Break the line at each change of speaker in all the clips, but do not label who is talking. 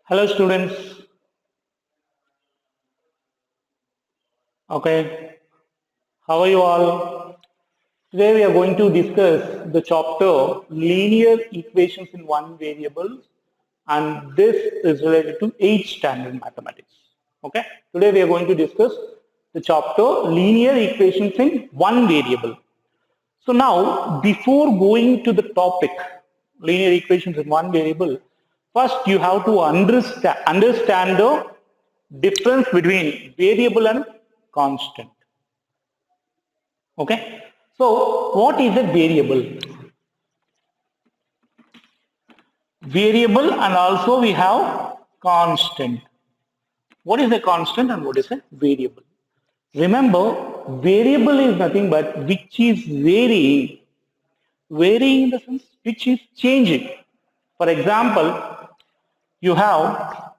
Hello students. Okay, how are you all? Today we are going to discuss the chapter linear equations in one variable, and this is related to 8th standard mathematics. Okay, today we are going to discuss the chapter linear equations in one variable. So now before going to the topic linear equations in one variable, first you have to understand the difference between variable and constant. Okay. So what is a variable? Variable, and also we have constant. What is a constant and what is a variable? Remember, variable is nothing but which is varying. Varying in the sense which is changing. For example, you have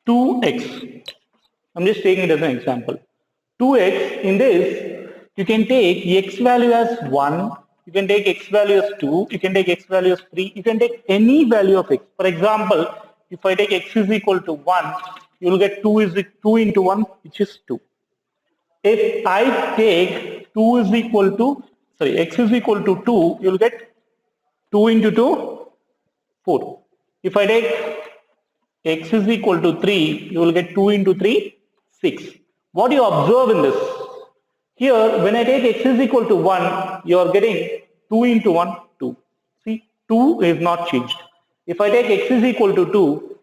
2x. I'm just taking it as an example. 2x, in this, you can take x value as 1, you can take x value as 2, you can take x value as 3, you can take any value of x. For example, if I take x is equal to 1, you will get 2 into 1, which is 2. If I take 2 is equal to, sorry, x is equal to 2, you will get 2 into 2, 4. If I take x is equal to 3, you will get 2 into 3, 6. What do you observe in this? Here, when I take x is equal to 1, you are getting 2 into 1, 2. See, 2 is not changed. If I take x is equal to 2,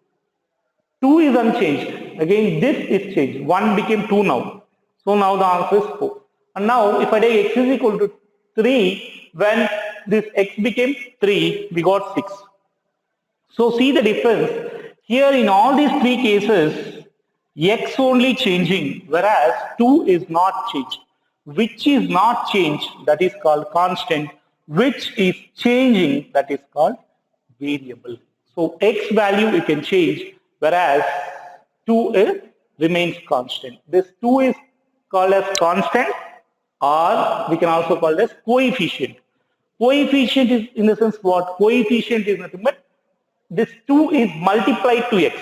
2 is unchanged. Again, this is changed. 1 became 2 now. So now the answer is 4. And now, if I take x is equal to 3, when this x became 3, we got 6. So see the difference. Here in all these three cases, x only changing, whereas 2 is not changed. Which is not changed, that is called constant. Which is changing, that is called variable. So x value you can change, whereas 2 remains constant. This 2 is called as constant, or we can also call it as coefficient. Coefficient is in the sense what? Coefficient is nothing but this 2 is multiplied to x,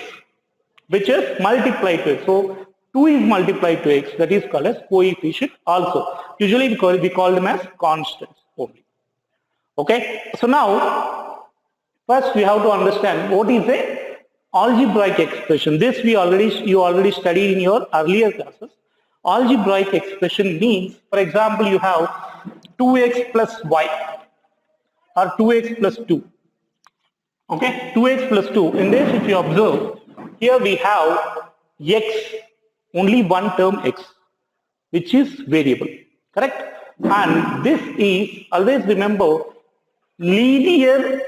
which is multiplied to x. So 2 is multiplied to x, that is called as coefficient also. Usually we call them as constants only. Okay. So now first we have to understand what is a algebraic expression. This you already studied in your earlier classes. Algebraic expression means, for example, you have 2x plus y or 2x plus 2. Okay, 2x plus 2. In this, if you observe, here we have x, only one term x, which is variable, correct? And this is, always remember, linear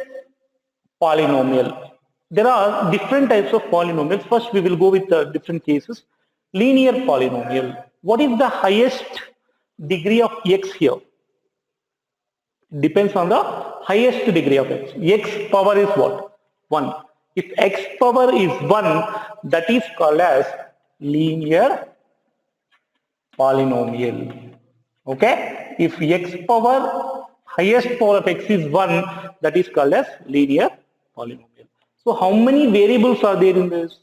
polynomial. There are different types of polynomials. First, we will go with the different cases. Linear polynomial. What is the highest degree of x here? Depends on the highest degree of x. X power is what? 1. If x power is 1, that is called as linear polynomial. Okay? If x power, highest power of x is 1, that is called as linear polynomial. So how many variables are there in this?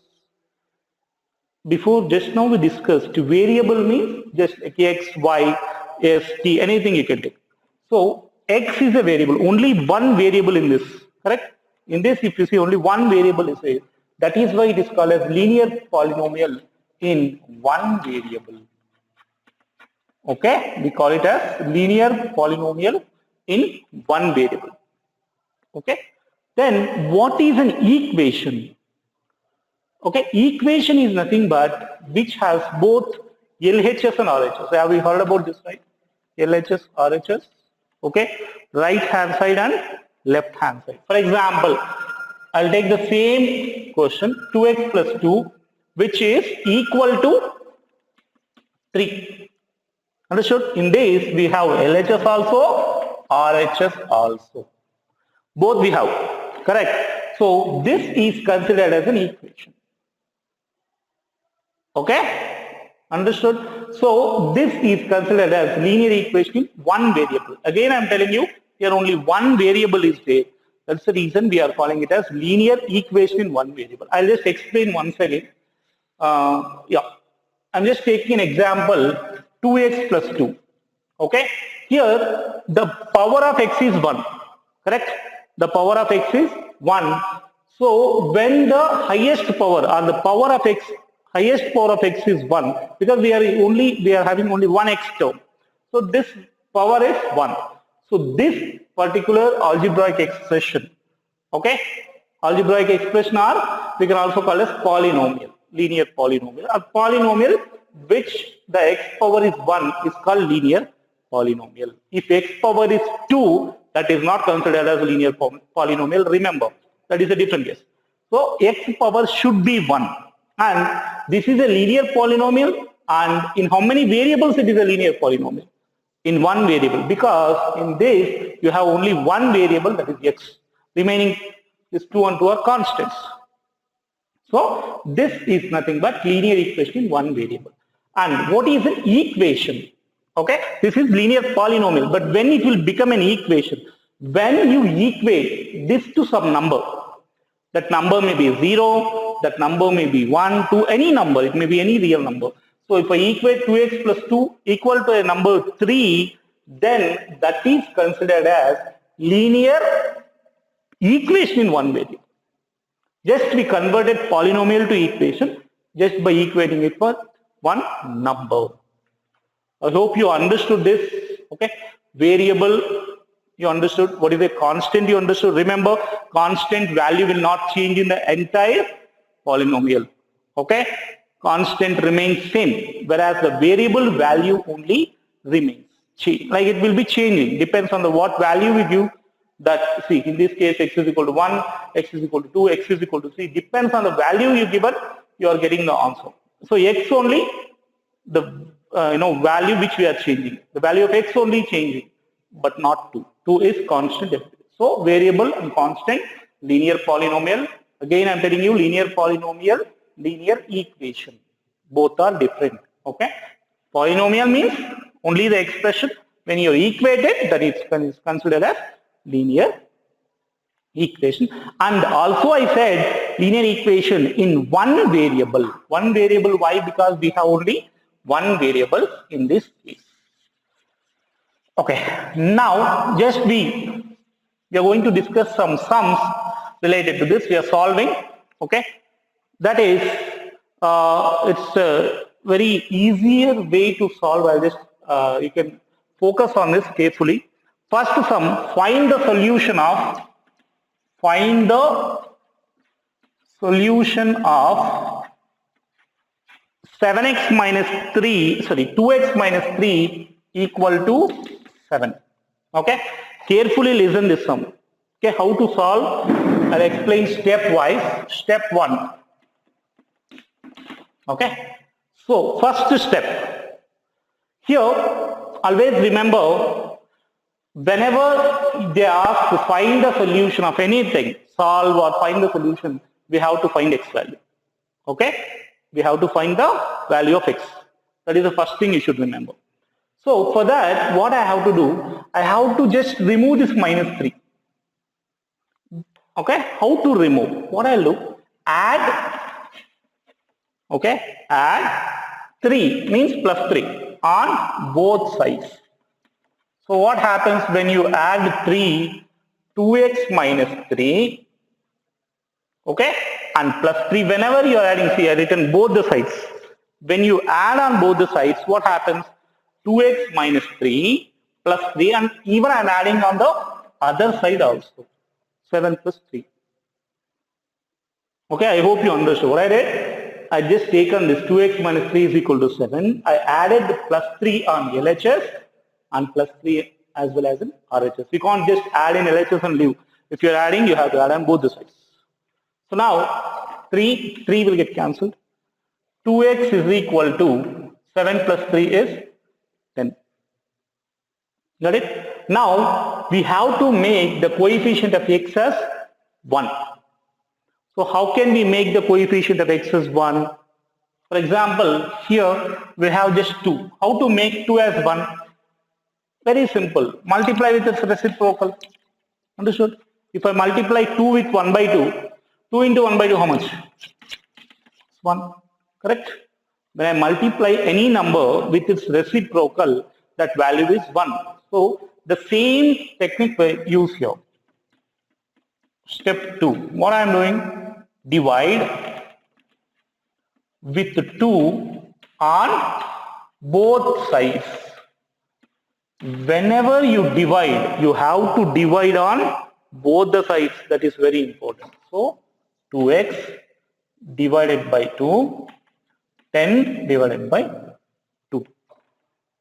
Before, just now we discussed, variable means just like x, y, s, t, anything you can take. So x is a variable, only one variable in this, correct? In this, if you see only one variable is there, that is why it is called as linear polynomial in one variable. Okay, we call it as linear polynomial in one variable. Okay, then what is an equation? Okay, equation is nothing but which has both LHS and RHS. Have you heard about this, right? LHS, RHS. Okay, right hand side and left hand side. For example, I'll take the same question, 2x plus 2, which is equal to 3. Understood? In this, we have LHS also, RHS also. Both we have, correct? So this is considered as an equation. Okay? Understood? So this is considered as linear equation in one variable. Again, I am telling you, here only one variable is there. That's the reason we are calling it as linear equation in one variable. I'll just explain once again. Yeah, I'm just taking an example, 2x plus 2. Okay, here the power of x is 1, correct? The power of x is 1. So when the highest power or the power of x, highest power of x is 1, because we are having only one x term. So this power is 1. So this particular algebraic expression, okay, algebraic expression, or we can also call as polynomial, linear polynomial. A polynomial which the x power is 1 is called linear polynomial. If x power is 2, that is not considered as a linear polynomial. Remember, that is a different case. So x power should be 1, and this is a linear polynomial. And in how many variables it is a linear polynomial? In one variable, because in this you have only one variable, that is x. Remaining is 2 and 2 are constants. So this is nothing but linear equation in one variable. And what is an equation? Okay, this is linear polynomial, but when it will become an equation, when you equate this to some number, that number may be 0, that number may be 1, to any number, it may be any real number. So if I equate 2x plus 2 equal to a number 3, then that is considered as linear equation in one variable. Just we converted polynomial to equation just by equating it for one number. I hope you understood this. Okay, variable you understood. What is a constant you understood. Remember, constant value will not change in the entire polynomial. Okay, constant remains same, whereas the variable value only remains. Like it will be changing, depends on the what value we give. That, see, in this case x is equal to 1, x is equal to 2, x is equal to 3, depends on the value you given, you are getting the answer. So x only, the value which we are changing, the value of x only changing, but not 2. 2 is constant. So variable and constant, linear polynomial. Again I am telling you, linear polynomial, linear equation, both are different. Okay, polynomial means only the expression. When you equate it, that is considered as linear equation. And also I said linear equation in one variable. One variable, why? Because we have only one variable in this case. Okay, now just we are going to discuss some sums related to this. We are solving. Okay, that is it's a very easier way to solve. I'll just you can focus on this carefully. First sum, find the solution of 7x minus 3, sorry, 2x minus 3 equal to 7. Okay, carefully listen this sum. Okay, how to solve? I'll explain stepwise. Step 1. Okay, so first step. Here, always remember, whenever they ask to find the solution of anything, solve or find the solution, we have to find x value. Okay, we have to find the value of x. That is the first thing you should remember. So for that, what I have to do, I have to just remove this minus 3. Okay, how to remove? What I'll do, add. Okay, add 3 means plus 3 on both sides. So what happens when you add 3, 2x minus 3, okay, and plus 3, whenever you are adding, see I written both the sides. When you add on both the sides, what happens? 2x minus 3 plus 3, and even I am adding on the other side also, 7 plus 3. Okay, I hope you understood what I did. I just taken this 2x minus 3 is equal to 7. I added the plus 3 on LHS and plus 3 as well as in RHS. You can't just add in LHS and leave. If you're adding, you have to add on both the sides. So now 3 will get cancelled. 2x is equal to 7 plus 3 is 10. Got it? Now we have to make the coefficient of x as 1. So how can we make the coefficient of x as 1? For example, here we have just 2. How to make 2 as 1? Very simple. Multiply with its reciprocal. Understood? If I multiply 2 with 1 by 2, 2 into 1 by 2, how much? 1, correct? When I multiply any number with its reciprocal, that value is 1. So the same technique we use here. Step 2, what I am doing? Divide with 2 on both sides. Whenever you divide, you have to divide on both the sides. That is very important. So 2x divided by 2, 10 divided by 2.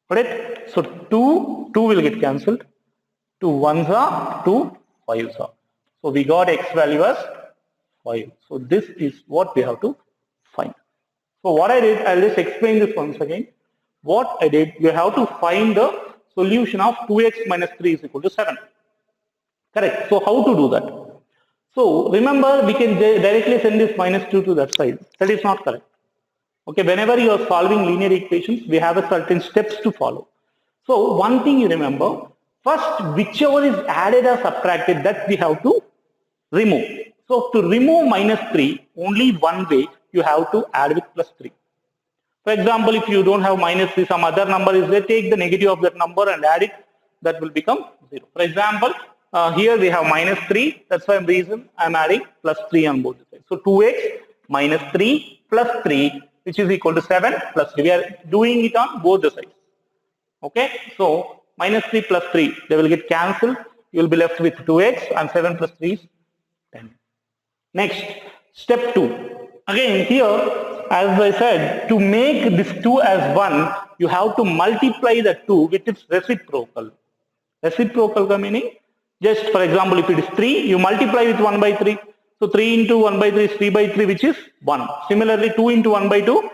Correct? So 2 will get cancelled. 2 ones are 2 5s are. So we got x value as 5. So this is what we have to find. So what I did, I'll just explain this once again. What I did, you have to find the solution of 2x minus 3 is equal to 7. Correct. So how to do that? So remember, we can directly send this minus 2 to that side. That is not correct. Okay, whenever you are solving linear equations, we have a certain steps to follow. So one thing you remember, first whichever is added or subtracted, that we have to remove. So to remove minus 3, only one way, you have to add with plus 3. For example, if you don't have minus 3, some other number is there, take the negative of that number and add it, that will become 0. For example, here we have minus 3, that's why reason I am adding plus 3 on both sides. So 2x minus 3 plus 3, which is equal to 7 plus 3. We are doing it on both the sides. Okay, so minus 3 plus 3, they will get cancelled. You will be left with 2x and 7 plus 3 is 10. Next, step 2. Again here, as I said, to make this 2 as 1, you have to multiply the 2 with its reciprocal. Reciprocal meaning, just for example, if it is 3, you multiply with 1 by 3. So 3 into 1 by 3 is 3 by 3, which is 1. Similarly, 2 into 1 by 2,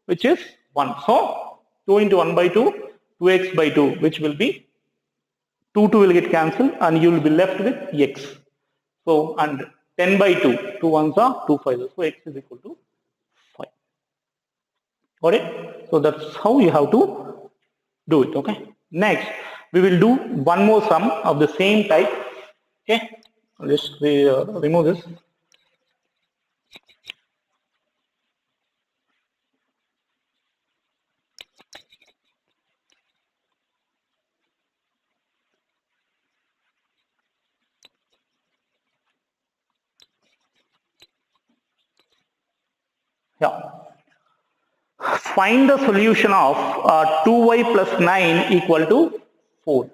which is 1. So 2 into 1 by 2, 2x by 2, which will be 2 will get cancelled and you will be left with x. So, and 10 by 2, 2 ones are 2 5s. So x is equal to 5. Got it? So that's how you have to do it. Okay. Next, we will do one more sum of the same type. Okay. Let's remove this. Yeah. Find the solution of 2y plus 9 equal to 4.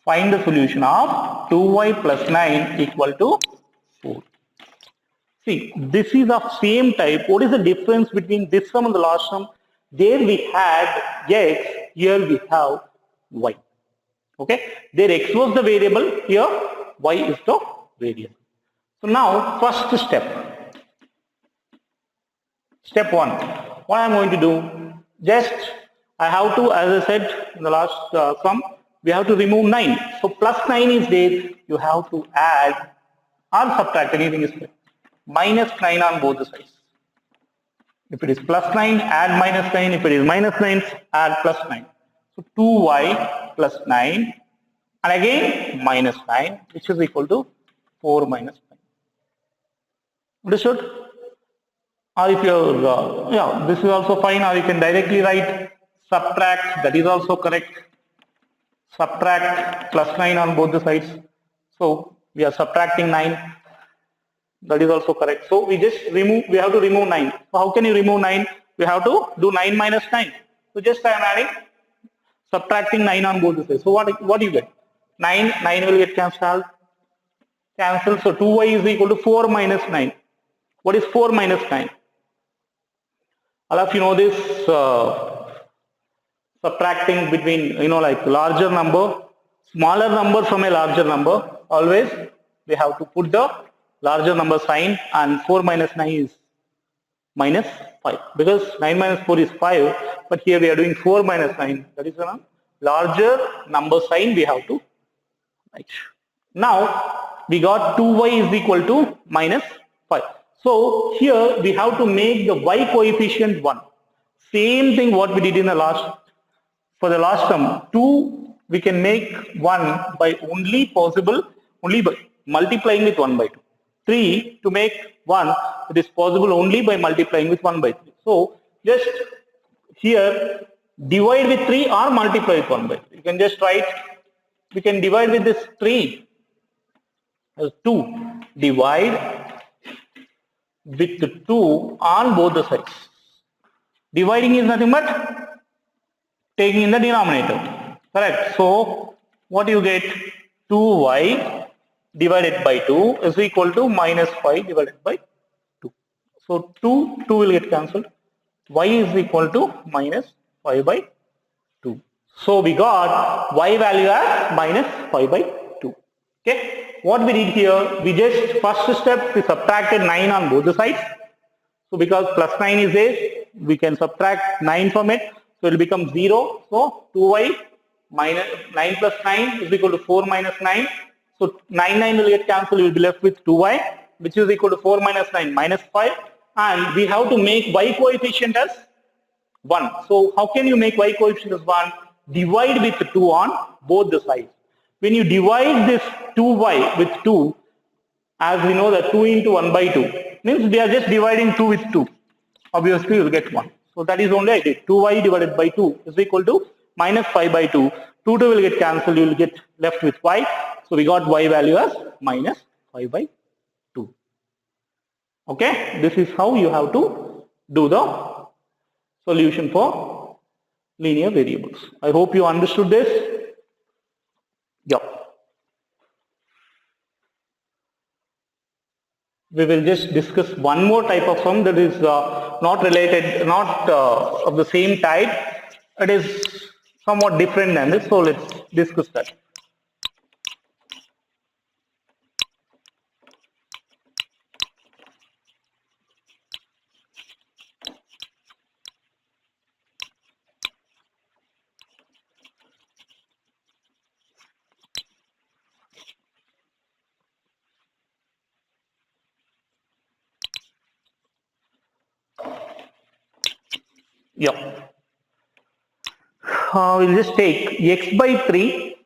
Find the solution of 2y plus 9 equal to 4. See, this is of same type. What is the difference between this sum and the last sum? There we had x, here we have y. Okay, there x was the variable, here y is the variable. So now, first step. Step 1. What I am going to do? Just I have to, as I said in the last sum, we have to remove 9. So plus 9 is there. You have to add or subtract, anything is there. Minus 9 on both the sides. If it is plus 9, add minus 9. If it is minus 9, add plus 9. So 2y plus 9 and again minus 9, which is equal to 4 minus 9. Understood? Or if you're, yeah, this is also fine, or you can directly write subtract, that is also correct. Subtract plus 9 on both the sides. So we are subtracting 9. That is also correct. So we just remove, we have to remove 9. So how can you remove 9? We have to do 9 minus 9. So just I am adding, subtracting 9 on both the sides. So what do you get? 9 will get cancelled. So 2y is equal to 4 minus 9. What is 4 minus 9? All of you know this, subtracting between, like larger number, smaller number from a larger number. Always we have to put the larger number sign, and 4 minus 9 is minus 5. Because 9 minus 4 is 5, but here we are doing 4 minus 9. That is a larger number sign we have to write. Now we got 2y is equal to minus 5. So here we have to make the y coefficient 1. Same thing what we did in the last, for the last term. 2 we can make 1 by only by multiplying with 1 by 2. 3 to make 1, it is possible only by multiplying with 1 by 3. So just here divide with 3 or multiply with 1 by 3. You can just write, we can divide with this 3 as 2. Divide with 2 on both the sides. Dividing is nothing but taking in the denominator. Correct. So what you get? 2y divided by 2 is equal to minus 5 divided by 2. So 2 will get cancelled. Y is equal to minus 5 by 2. So we got y value as minus 5 by 2. Okay. What we did here, we just first step we subtracted 9 on both the sides. So because plus 9 is there, we can subtract 9 from it. So it will become 0. So 2y minus 9 plus 9 is equal to 4 minus 9. So 9 will get cancelled. You will be left with 2y, which is equal to 4 minus 9 minus 5. And we have to make y coefficient as 1. So how can you make y coefficient as 1? Divide with 2 on both the sides. When you divide this 2y with 2, as we know that 2 into 1 by 2, means we are just dividing 2 with 2. Obviously you will get 1. So that is only I did. 2y divided by 2 is equal to minus 5 by 2. 2 will get cancelled. You will get left with y. So we got y value as minus 5 by 2. Okay. This is how you have to do the solution for linear variables. I hope you understood this. Yeah. We will just discuss one more type of sum that is not related, not of the same type. It is somewhat different than this. So let's discuss that. Yeah. We'll just take x by 3.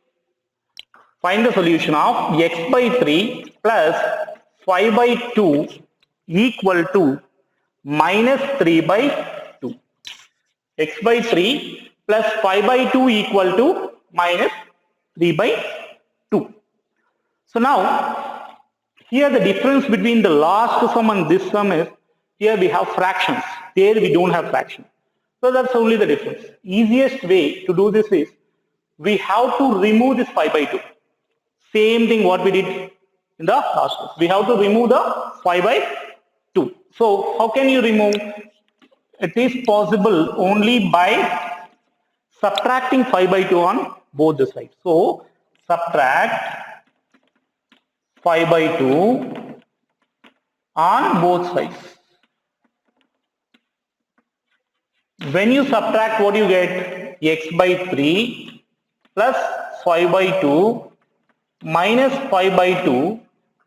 Find the solution of x by 3 plus 5 by 2 equal to minus 3 by 2. X by 3 plus 5 by 2 equal to minus 3 by 2. So now, here the difference between the last sum and this sum is, here we have fractions. There we don't have fractions. So that's only the difference. Easiest way to do this is, we have to remove this 5 by 2. Same thing what we did in the last one. We have to remove the 5 by 2. So how can you remove? It is possible only by subtracting 5 by 2 on both the sides. So subtract 5 by 2 on both sides. When you subtract, what you get? X by 3 plus 5 by 2 minus 5 by 2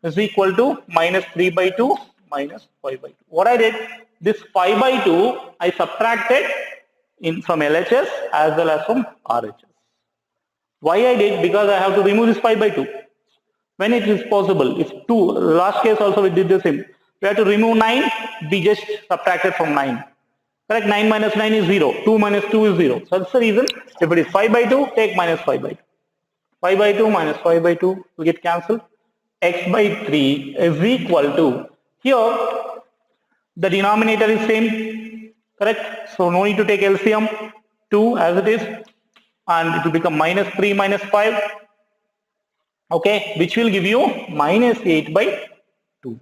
is equal to minus 3 by 2 minus 5 by 2. What I did, this 5 by 2 I subtracted from LHS as well as from RHS. Why I did? Because I have to remove this 5 by 2. When it is possible, if 2, last case also we did the same. We have to remove 9, we just subtracted from 9. Correct? 9 minus 9 is 0. 2 minus 2 is 0. So that's the reason. If it is 5 by 2, take minus 5 by 2. 5 by 2 minus 5 by 2 will get cancelled. X by 3 is equal to, here the denominator is same. Correct? So no need to take LCM. 2 as it is. And it will become minus 3 minus 5. Okay. Which will give you minus 8 by 2.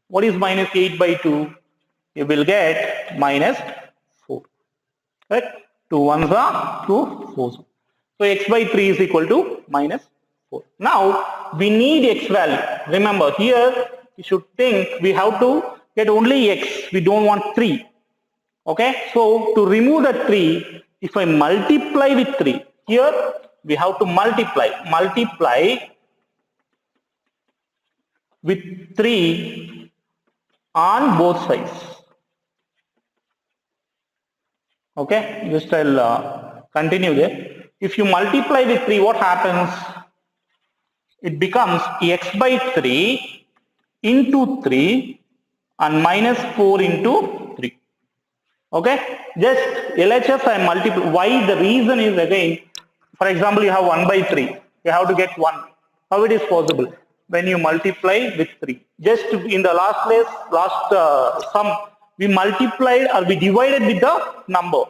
What is minus 8 by 2? You will get minus 4. Correct? 2 ones are 2 4s. So x by 3 is equal to minus 4. Now we need x value. Remember, here you should think we have to get only x. We don't want 3. Okay. So to remove the 3, if I multiply with 3, here we have to multiply with 3 on both sides. Okay. Just I'll continue there. If you multiply with 3, what happens? it becomes x by 3 into 3 and minus 4 into 3. Okay, just LHS I multiply. Why? The reason is, again, for example, you have 1 by 3, you have to get 1. How it is possible? When you multiply with 3. Just in the last place, sum, we multiplied or we divided with the number.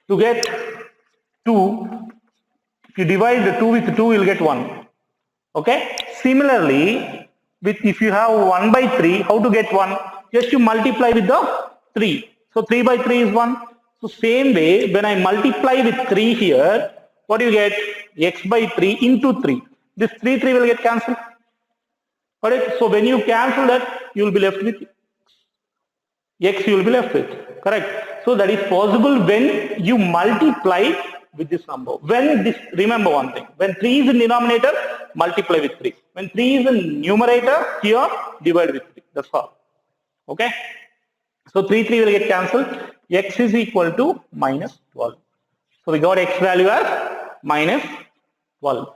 To get 2, if you divide the 2 with 2, you will get 1. Okay. Similarly, if you have 1 by 3, how to get 1? Just you multiply with the 3. So 3 by 3 is 1. So same way, when I multiply with 3 here, what do you get? X by 3 into 3. This 3 will get cancelled. Correct? So when you cancel that, you will be left with x, you will be left with. Correct? So that is possible when you multiply with this number. When this, remember one thing, when 3 is in denominator, multiply with 3. When 3 is in numerator, here divide with 3. That's all. Okay? So 3 will get cancelled. X is equal to minus 12. So we got x value as minus 12.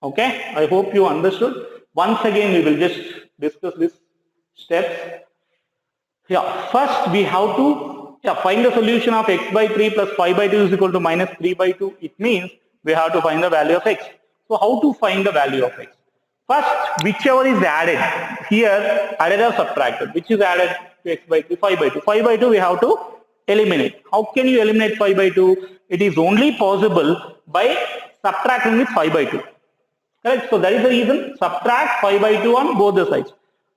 Okay? I hope you understood. Once again, we will just discuss these steps. Yeah, first we have to find the solution of x by 3 plus 5 by 2 is equal to minus 3 by 2. It means we have to find the value of x. So how to find the value of x? First, whichever is added, here added or subtracted, which is added to x by 3, 5 by 2. 5 by 2 we have to eliminate. How can you eliminate 5 by 2? It is only possible by subtracting with 5 by 2. Correct? So that is the reason, subtract 5 by 2 on both the sides.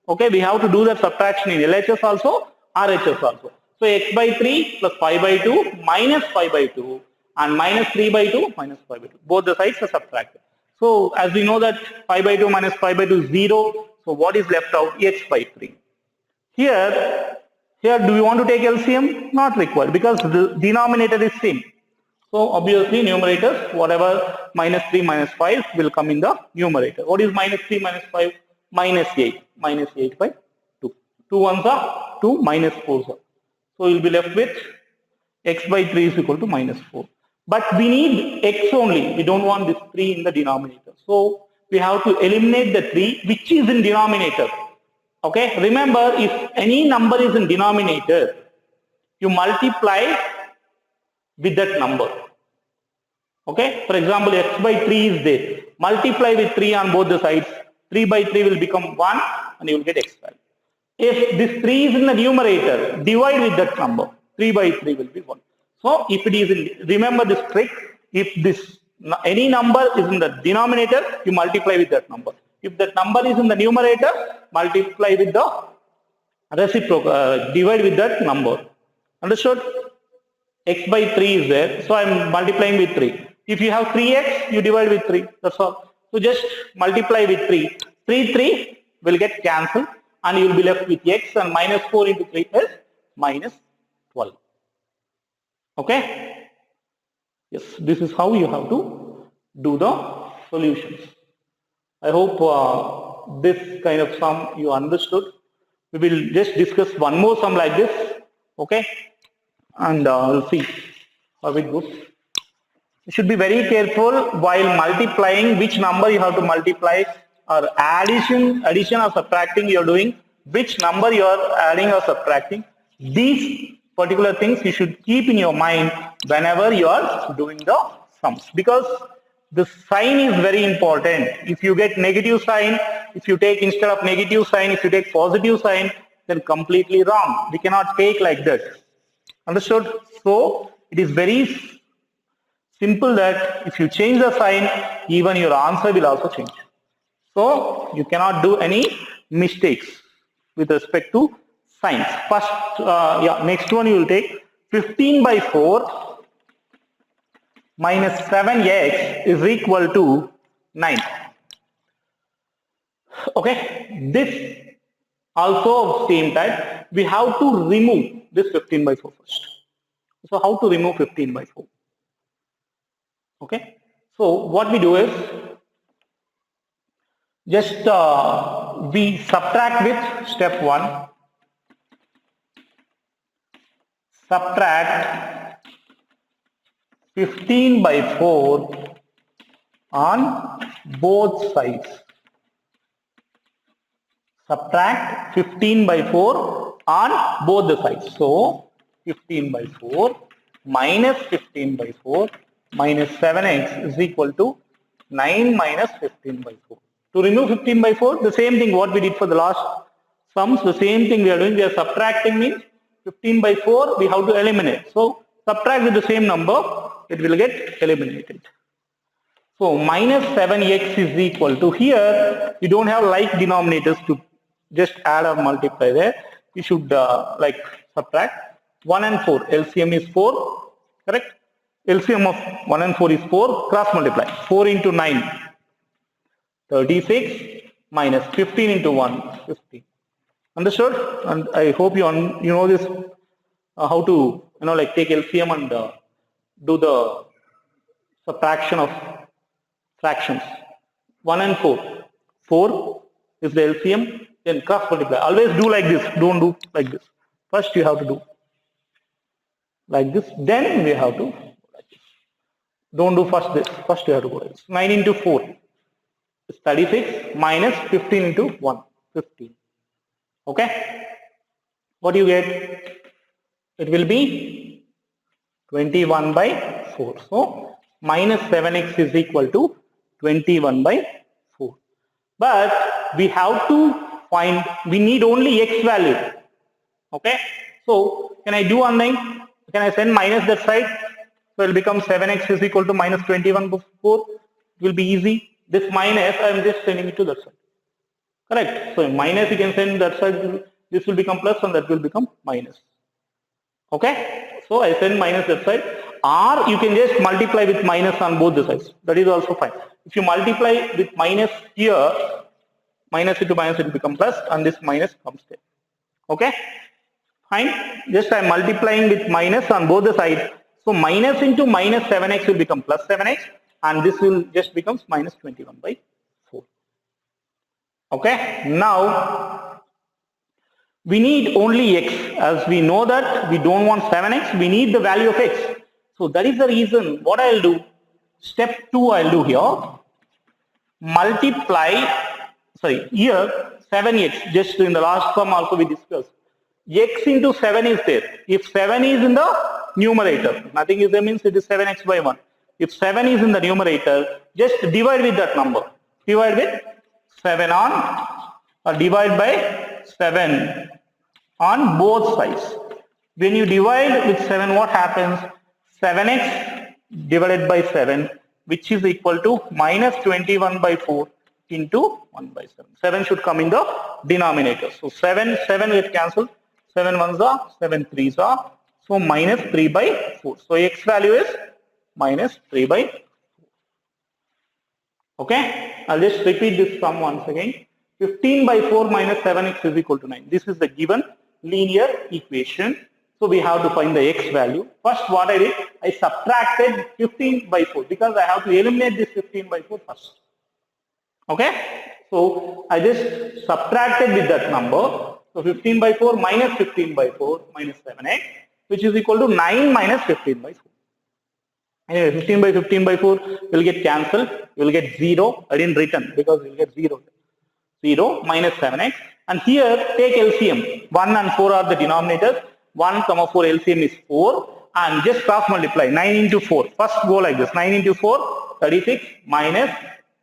Okay, we have to do that subtraction in LHS also, RHS also. So x by 3 plus 5 by 2 minus 5 by 2 and minus 3 by 2 minus 5 by 2. Both the sides are subtracted. So as we know that 5 by 2 minus 5 by 2 is 0. So what is left out? X by 3. Here do we want to take LCM? Not required, because the denominator is same. So obviously numerators, whatever minus 3 minus 5 will come in the numerator. What is minus 3 minus 5? Minus 8. Minus 8 by 2. 2 ones are 2, minus 4 are. So you will be left with x by 3 is equal to minus 4. But we need x only. We don't want this 3 in the denominator. So we have to eliminate the 3 which is in denominator. Okay. Remember, if any number is in denominator, you multiply with that number. Okay. For example, x by 3 is there. Multiply with 3 on both the sides. 3 by 3 will become 1 and you will get x value. If this 3 is in the numerator, divide with that number. 3 by 3 will be 1. So if it is in, remember this trick, if any number is in the denominator, you multiply with that number. If that number is in the numerator, multiply with the reciprocal, divide with that number. Understood? X by 3 is there, so I am multiplying with 3. If you have 3x, you divide with 3. That's all. So just multiply with 3. 3 will get cancelled and you will be left with x, and minus 4 into 3 is minus 12. Okay? Yes, this is how you have to do the solutions. I hope this kind of sum you understood. We will just discuss one more sum like this. Okay? And we'll see how it goes. You should be very careful while multiplying which number you have to multiply, or addition or subtracting you are doing, which number you are adding or subtracting. These particular things you should keep in your mind whenever you are doing the sums, because the sign is very important. If you get negative sign, if you take instead of negative sign, if you take positive sign, then completely wrong. We cannot take like that. Understood? So it is very simple that if you change the sign, even your answer will also change. So you cannot do any mistakes with respect to signs. First, next one you will take 15 by 4 minus 7x is equal to 9. Okay, this also same type. We have to remove this 15 by 4 first. So how to remove 15 by 4? Okay, so what we do is just we subtract with step 1. Subtract 15 by 4 on both sides. Subtract 15 by 4 on both the sides. So 15 by 4 minus 15 by 4 minus 7x is equal to 9 minus 15 by 4. To remove 15 by 4, the same thing what we did for the last sums, the same thing we are doing. We are subtracting means 15 by 4 we have to eliminate. So subtract with the same number, it will get eliminated. So minus 7x is equal to, here you don't have like denominators to just add or multiply there. You should like subtract 1 and 4. LCM is 4, correct? LCM of 1 and 4 is 4. Cross multiply. 4 into 9, 36 minus 15 into 1, 15. Understood? And I hope you know this how to like take LCM and do the subtraction of fractions. 1 and 4. 4 is the LCM, then cross multiply. Always do like this, don't do like this. First you have to do like this, then we have to do like this. Don't do first this, first you have to go like this. 9 into 4 is 36 minus 15 into 1, 15. Okay? What do you get? It will be 21 by 4. So minus 7x is equal to 21 by 4. But we have to find, we need only x value. Okay? So can I do one thing? Can I send minus that side? So it will become 7x is equal to minus 21 by 4. It will be easy. This minus I am just sending it to that side. Correct? So minus you can send that side, this will become plus and that will become minus. Okay? So I send minus that side. Or you can just multiply with minus on both the sides. That is also fine. If you multiply with minus here, minus into minus it will become plus and this minus comes there. Okay? Fine. Just I am multiplying with minus on both the sides. So minus into minus 7x will become plus 7x and this will just becomes minus 21 by 4. Okay? Now we need only x. As we know that we don't want 7x, we need the value of x. So that is the reason what I'll do. Step 2 I'll do here. Multiply, here 7x, just in the last sum also we discussed. X into 7 is there. If 7 is in the numerator, nothing is there means it is 7x by 1. If 7 is in the numerator, just divide with that number. Divide with 7 on, or divide by 7 on both sides. When you divide with 7, what happens? 7x divided by 7, which is equal to minus 21 by 4 into 1 by 7. 7 should come in the denominator. So 7 get cancelled. 7 1s are, 7 3s are. So minus 3 by 4. So x value is minus 3 by 4. Okay? I'll just repeat this sum once again. 15 by 4 minus 7x is equal to 9. This is the given linear equation. So we have to find the x value. First what I did, I subtracted 15 by 4 because I have to eliminate this 15 by 4 first. Okay? So I just subtracted with that number. So 15 by 4 minus 15 by 4 minus 7x, which is equal to 9 minus 15 by 4. Anyway, 15 by 15 by 4 will get cancelled. You will get 0. I didn't written because you will get 0. 0 minus 7x. And here take LCM. 1 and 4 are the denominators. 1 comma 4 LCM is 4. And just cross multiply. 9 into 4. First go like this. 9 into 4, 36 minus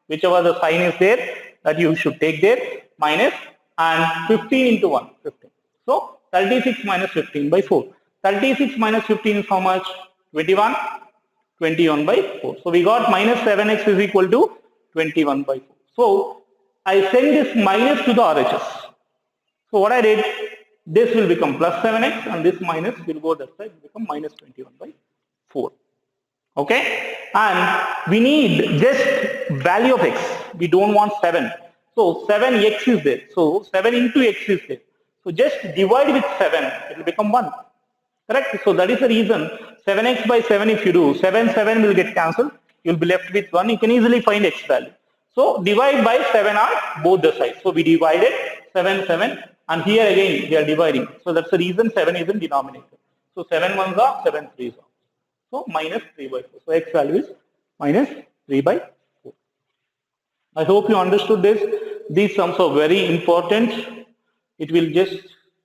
whichever the sign is there that you should take there. Minus and 15 into 1. 15. So 36 minus 15 by 4. 36 minus 15 is how much? 21. 21 by 4. So we got minus 7x is equal to 21 by 4. So I send this minus to the RHS. So what I did, this will become plus 7x and this minus will go that side, become minus 21 by 4. Okay? And we need just value of x. We don't want 7. So 7x is there. So 7 into x is there. So just divide with 7, it will become 1. Correct? So that is the reason 7x by 7 if you do, 7 will get cancelled. You will be left with 1. You can easily find x value. So divide by 7 on both the sides. So we divided 7 and here again we are dividing. So that's the reason 7 is in denominator. So 7 1s are, 7 3s are. So minus 3 by 4. So x value is minus 3 by 4. I hope you understood this. These sums are very important. It will just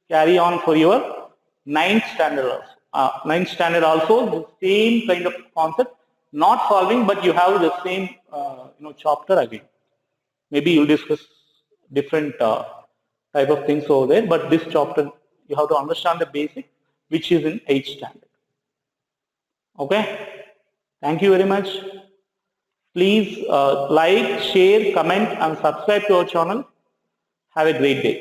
carry on for your ninth standard also. Ninth standard also, the same kind of concept, not solving, but you have the same chapter again. Maybe you'll discuss different type of things over there, but this chapter you have to understand the basic, which is in 8th standard. Okay, thank you very much. Please like, share, comment and subscribe to our channel. Have a great day.